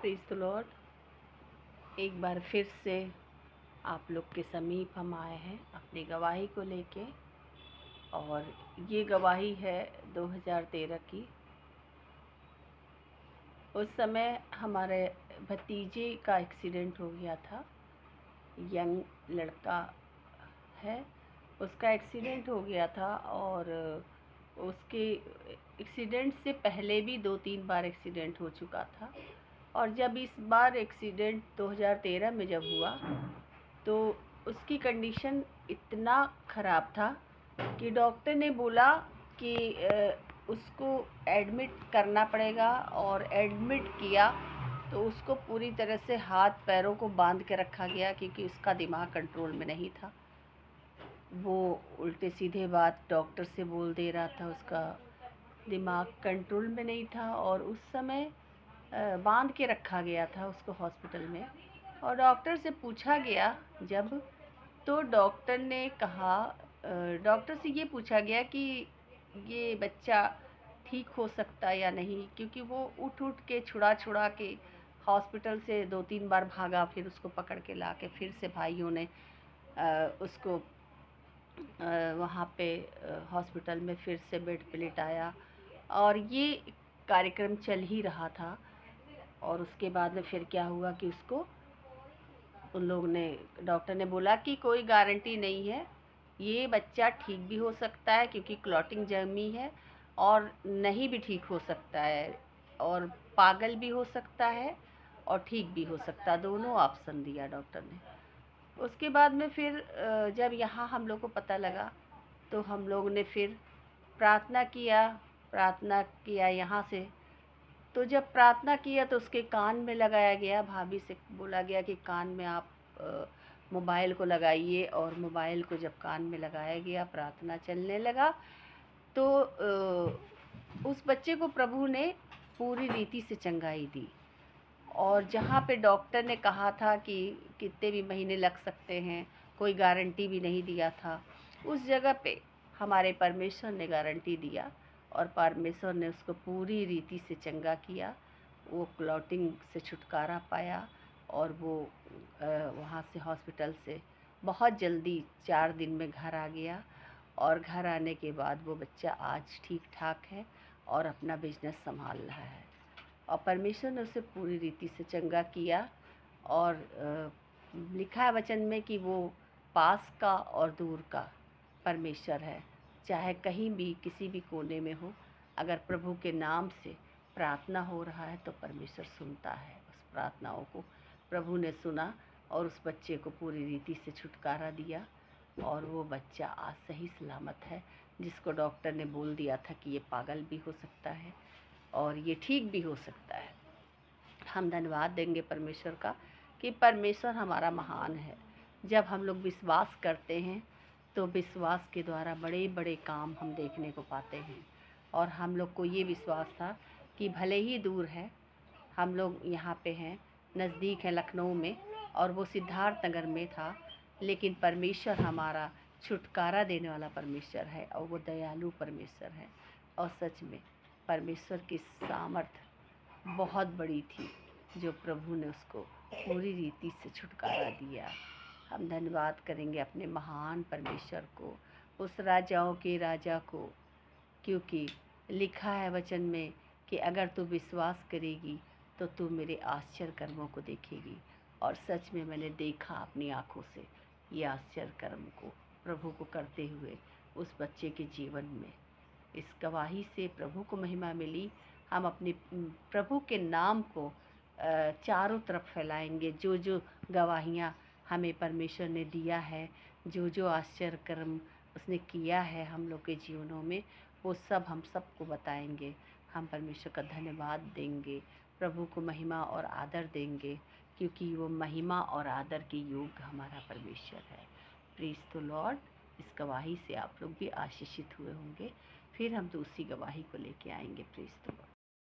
Praise the Lord. एक बार फिर से आप लोग के समीप हम आए हैं अपनी गवाही को लेके, और ये गवाही है 2013 की। उस समय हमारे भतीजे का एक्सीडेंट हो गया था। यंग लड़का है, उसका एक्सीडेंट हो गया था, और उसके एक्सीडेंट से पहले भी 2-3 बार एक्सीडेंट हो चुका था। और जब इस बार एक्सीडेंट 2013 में जब हुआ तो उसकी कंडीशन इतना ख़राब था कि डॉक्टर ने बोला कि उसको एडमिट करना पड़ेगा। और एडमिट किया तो उसको पूरी तरह से हाथ पैरों को बांध के रखा गया, क्योंकि उसका दिमाग कंट्रोल में नहीं था। वो उल्टे सीधे बात डॉक्टर से बोल दे रहा था, उसका दिमाग कंट्रोल में नहीं था। और उस समय बांध के रखा गया था उसको हॉस्पिटल में। और डॉक्टर से पूछा गया जब, तो डॉक्टर ने कहा, डॉक्टर से ये पूछा गया कि ये बच्चा ठीक हो सकता है या नहीं, क्योंकि वो उठ उठ के छुड़ा छुड़ा के हॉस्पिटल से 2-3 बार भागा, फिर उसको पकड़ के ला के फिर से भाइयों ने उसको वहाँ पे हॉस्पिटल में फिर से बेड पे लिटाया। और ये कार्यक्रम चल ही रहा था। और उसके बाद में फिर क्या हुआ कि उसको उन लोग ने, डॉक्टर ने बोला कि कोई गारंटी नहीं है, ये बच्चा ठीक भी हो सकता है क्योंकि क्लॉटिंग जमी है, और नहीं भी ठीक हो सकता है, और पागल भी हो सकता है, और ठीक भी हो सकता है। दोनों ऑप्शन दिया डॉक्टर ने। उसके बाद में फिर जब यहाँ हम लोग को पता लगा तो हम लोग ने फिर प्रार्थना किया यहाँ से। तो जब प्रार्थना किया तो उसके कान में लगाया गया, भाभी से बोला गया कि कान में आप मोबाइल को लगाइए। और मोबाइल को जब कान में लगाया गया, प्रार्थना चलने लगा, तो उस बच्चे को प्रभु ने पूरी रीति से चंगाई दी। और जहाँ पे डॉक्टर ने कहा था कि कितने भी महीने लग सकते हैं, कोई गारंटी भी नहीं दिया था, उस जगह पे हमारे परमेश्वर ने गारंटी दिया। और परमेश्वर ने उसको पूरी रीति से चंगा किया। वो क्लॉटिंग से छुटकारा पाया, और वो वहाँ से हॉस्पिटल से बहुत जल्दी 4 दिन में घर आ गया। और घर आने के बाद वो बच्चा आज ठीक ठाक है और अपना बिजनेस संभाल रहा है। और परमेश्वर ने उसे पूरी रीति से चंगा किया। और लिखा है वचन में कि वो पास का और दूर का परमेश्वर है। चाहे कहीं भी किसी भी कोने में हो, अगर प्रभु के नाम से प्रार्थना हो रहा है तो परमेश्वर सुनता है। उस प्रार्थनाओं को प्रभु ने सुना, और उस बच्चे को पूरी रीति से छुटकारा दिया। और वो बच्चा आज सही सलामत है, जिसको डॉक्टर ने बोल दिया था कि ये पागल भी हो सकता है और ये ठीक भी हो सकता है। हम धन्यवाद देंगे परमेश्वर का कि परमेश्वर हमारा महान है। जब हम लोग विश्वास करते हैं तो विश्वास के द्वारा बड़े बड़े काम हम देखने को पाते हैं। और हम लोग को ये विश्वास था कि भले ही दूर है, हम लोग यहाँ पे हैं, नज़दीक है लखनऊ में, और वो सिद्धार्थ नगर में था, लेकिन परमेश्वर हमारा छुटकारा देने वाला परमेश्वर है, और वो दयालु परमेश्वर है। और सच में परमेश्वर की सामर्थ बहुत बड़ी थी, जो प्रभु ने उसको पूरी रीति से छुटकारा दिया। हम धन्यवाद करेंगे अपने महान परमेश्वर को, उस राजाओं के राजा को, क्योंकि लिखा है वचन में कि अगर तू विश्वास करेगी तो तू मेरे आश्चर्य कर्मों को देखेगी। और सच में मैंने देखा अपनी आँखों से ये आश्चर्य कर्म को, प्रभु को करते हुए उस बच्चे के जीवन में। इस गवाही से प्रभु को महिमा मिली। हम अपने प्रभु के नाम को चारों तरफ फैलाएंगे। जो जो गवाहियाँ हमें परमेश्वर ने दिया है, जो जो आश्चर्य कर्म उसने किया है हम लोग के जीवनों में, वो सब हम सबको बताएंगे। हम परमेश्वर का धन्यवाद देंगे, प्रभु को महिमा और आदर देंगे, क्योंकि वो महिमा और आदर के योग्य हमारा परमेश्वर है। Praise the Lord. इस गवाही से आप लोग भी आशीषित हुए होंगे। फिर हम दूसरी गवाही को लेके आएंगे। Praise the Lord.